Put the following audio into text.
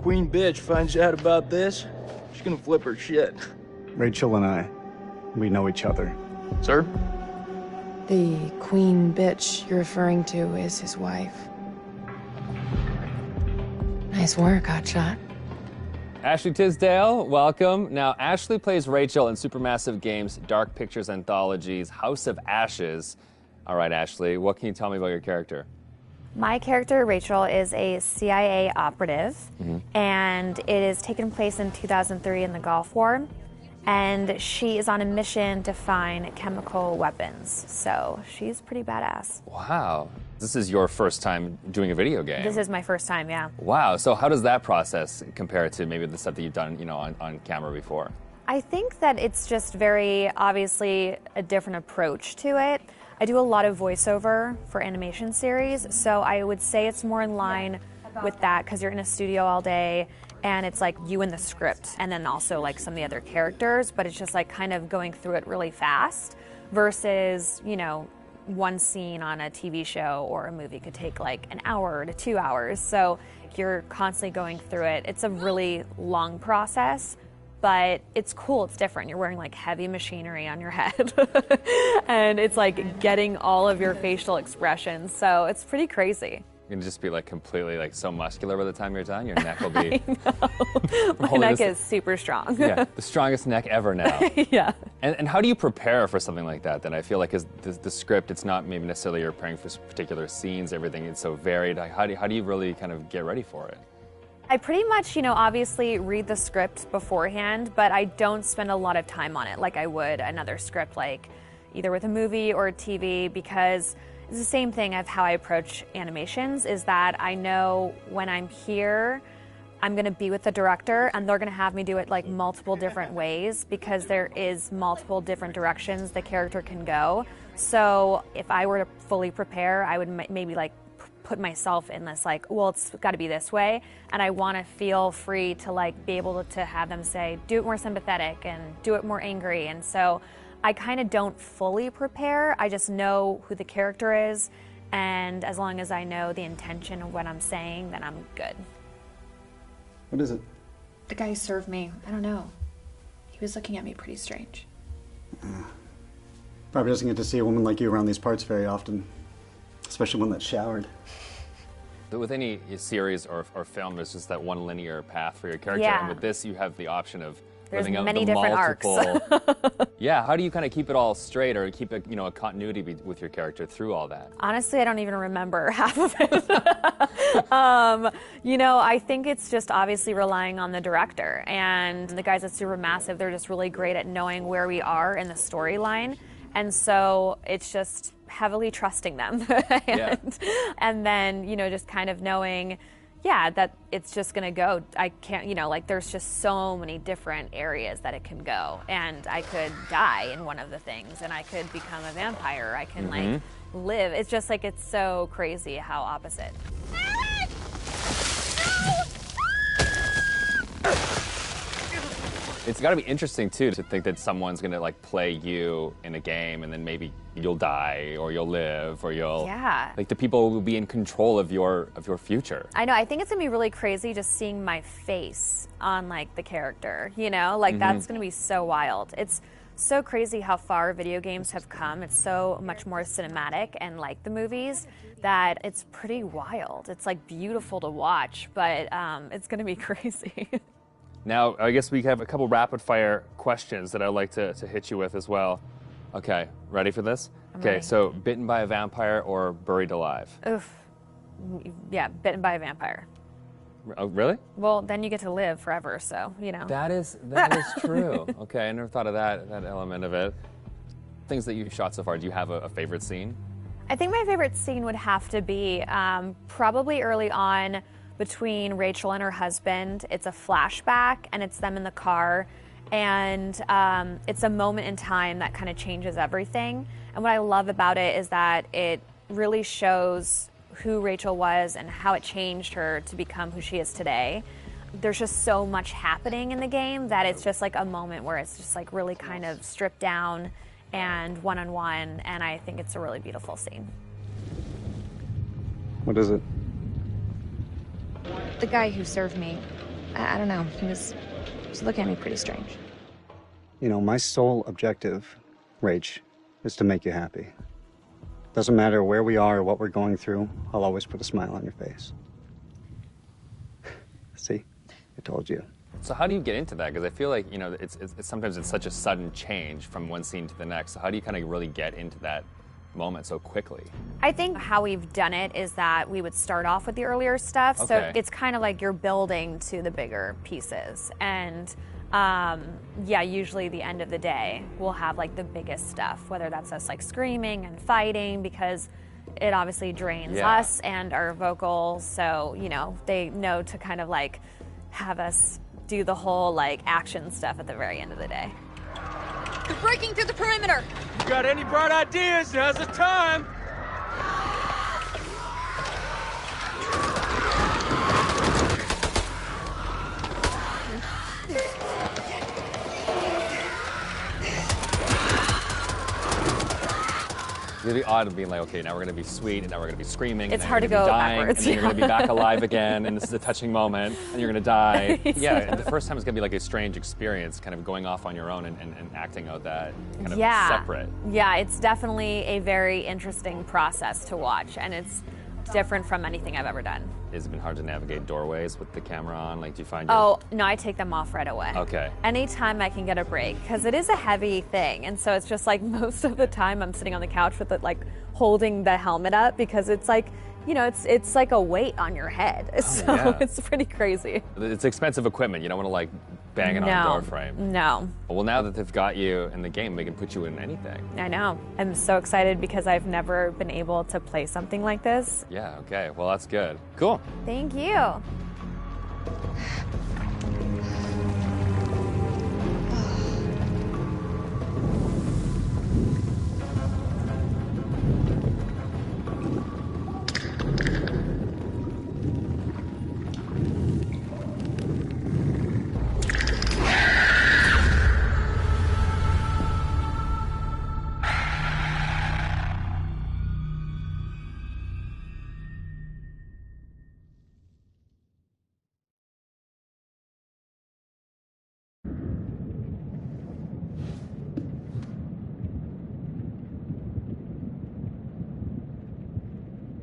queen bitch finds out about this, she's gonna flip her shit. Rachel and I, we know each other. Sir? The queen bitch you're referring to is his wife. Nice work, hotshot. Ashley Tisdale, welcome. Now, Ashley plays Rachel in Supermassive Games' Dark Pictures Anthology's House of Ashes. All right, Ashley, what can you tell me about your character? My character, Rachel, is a CIA operative, and it is taken place in 2003 in the Gulf War, and she is on a mission to find chemical weapons, so she's pretty badass. Wow. This is your first time doing a video game. This is my first time, yeah. Wow, so how does that process compare to maybe the stuff that you've done, on camera before? I think that it's just very obviously a different approach to it. I do a lot of voiceover for animation series, so I would say it's more in line with that because you're in a studio all day and it's like you and the script and then also like some of the other characters, but it's just like kind of going through it really fast versus, one scene on a TV show or a movie could take like an hour to 2 hours. So you're constantly going through it. It's a really long process. But it's cool, it's different. You're wearing like heavy machinery on your head. And it's like getting all of your facial expressions. So it's pretty crazy. You're gonna just be like completely like so muscular by the time you're done. Your neck will be. My neck is super strong. Yeah, the strongest neck ever now. Yeah. And how do you prepare for something like that? Then I feel like the script, it's not maybe necessarily you're preparing for particular scenes. Everything is so varied. How do you really kind of get ready for it? I pretty much, obviously read the script beforehand, but I don't spend a lot of time on it like I would another script, like either with a movie or a TV, because it's the same thing of how I approach animations, is that I know when I'm here, I'm going to be with the director and they're going to have me do it like multiple different ways because there is multiple different directions the character can go. So if I were to fully prepare, I would maybe like put myself in this like, well, it's got to be this way, and I want to feel free to like be able to have them say, do it more sympathetic and do it more angry. And so I kind of don't fully prepare. I just know who the character is, and as long as I know the intention of what I'm saying, then I'm good. What is it? The guy who served me, I don't know. He was looking at me pretty strange. Probably doesn't get to see a woman like you around these parts very often. Especially one that showered. With any series or film, there's just that one linear path for your character. Yeah. And with this, you have the option of There's living out many the different multiple. arcs. Yeah, how do you kind of keep it all straight or keep a continuity with your character through all that? Honestly, I don't even remember half of it. I think it's just obviously relying on the director. And the guys at Supermassive, they're just really great at knowing where we are in the storyline. And so it's just heavily trusting them. And then, just kind of knowing, that it's just going to go. I can't, there's just so many different areas that it can go. And I could die in one of the things, and I could become a vampire. I can, live. It's just like, it's so crazy how opposite. It's got to be interesting, too, to think that someone's going to, play you in a game and then maybe you'll die or you'll live or you'll... Yeah. The people will be in control of your future. I know. I think it's going to be really crazy just seeing my face on, the character, That's going to be so wild. It's so crazy how far video games have come. It's so much more cinematic and like the movies that it's pretty wild. It's, beautiful to watch, but it's going to be crazy. Now, I guess we have a couple rapid-fire questions that I'd like to hit you with as well. Okay, ready for this? Ready. So bitten by a vampire or buried alive? Oof. Yeah, bitten by a vampire. Oh, really? Well, then you get to live forever, so, That is true. Okay, I never thought of that element of it. Things that you've shot so far, do you have a favorite scene? I think my favorite scene would have to be probably early on between Rachel and her husband. It's a flashback, and it's them in the car, and it's a moment in time that kind of changes everything. And what I love about it is that it really shows who Rachel was and how it changed her to become who she is today. There's just so much happening in the game that it's just like a moment where it's just like really kind of stripped down and one-on-one, and I think it's a really beautiful scene. What is it? The guy who served me, I don't know. He was looking at me pretty strange. You know, my sole objective, Rach, is to make you happy. Doesn't matter where we are or what we're going through, I'll always put a smile on your face. See? I told you. So how do you get into that? Because I feel like, you know, it's sometimes it's such a sudden change from one scene to the next. So how do you kind of really get into that moment so quickly? I think how we've done it is that we would start off with the earlier stuff. Okay. So it's kind of like you're building to the bigger pieces. And yeah, usually the end of the day, we'll have like the biggest stuff, whether that's us like screaming and fighting, because it obviously drains us and our vocals. So, you know, they know to kind of like have us do the whole like action stuff at the very end of the day. They're breaking through the perimeter. You got any bright ideas? Now's the time. It's really odd of being like, okay, now we're going to be sweet, and now we're going to be screaming. It's and hard you're to gonna be go dying, backwards, And then you're going to be back alive again, and this is a touching moment, and you're going to die. Yeah, and the first time it's going to be like a strange experience, kind of going off on your own and acting out that kind of separate. Yeah, it's definitely a very interesting process to watch, and it's different from anything I've ever done. Has it been hard to navigate doorways with the camera on? Like, do you find Oh, no, I take them off right away. Okay. Anytime I can get a break, because it is a heavy thing, and so it's just like most of the time I'm sitting on the couch with it, like holding the helmet up, because it's like, you know, it's like a weight on your head. So it's pretty crazy. It's expensive equipment. You don't want to like bang it on a door frame. No. Well, now that they've got you in the game, they can put you in anything. I know. I'm so excited because I've never been able to play something like this. Yeah, okay. Well, that's good. Cool. Thank you.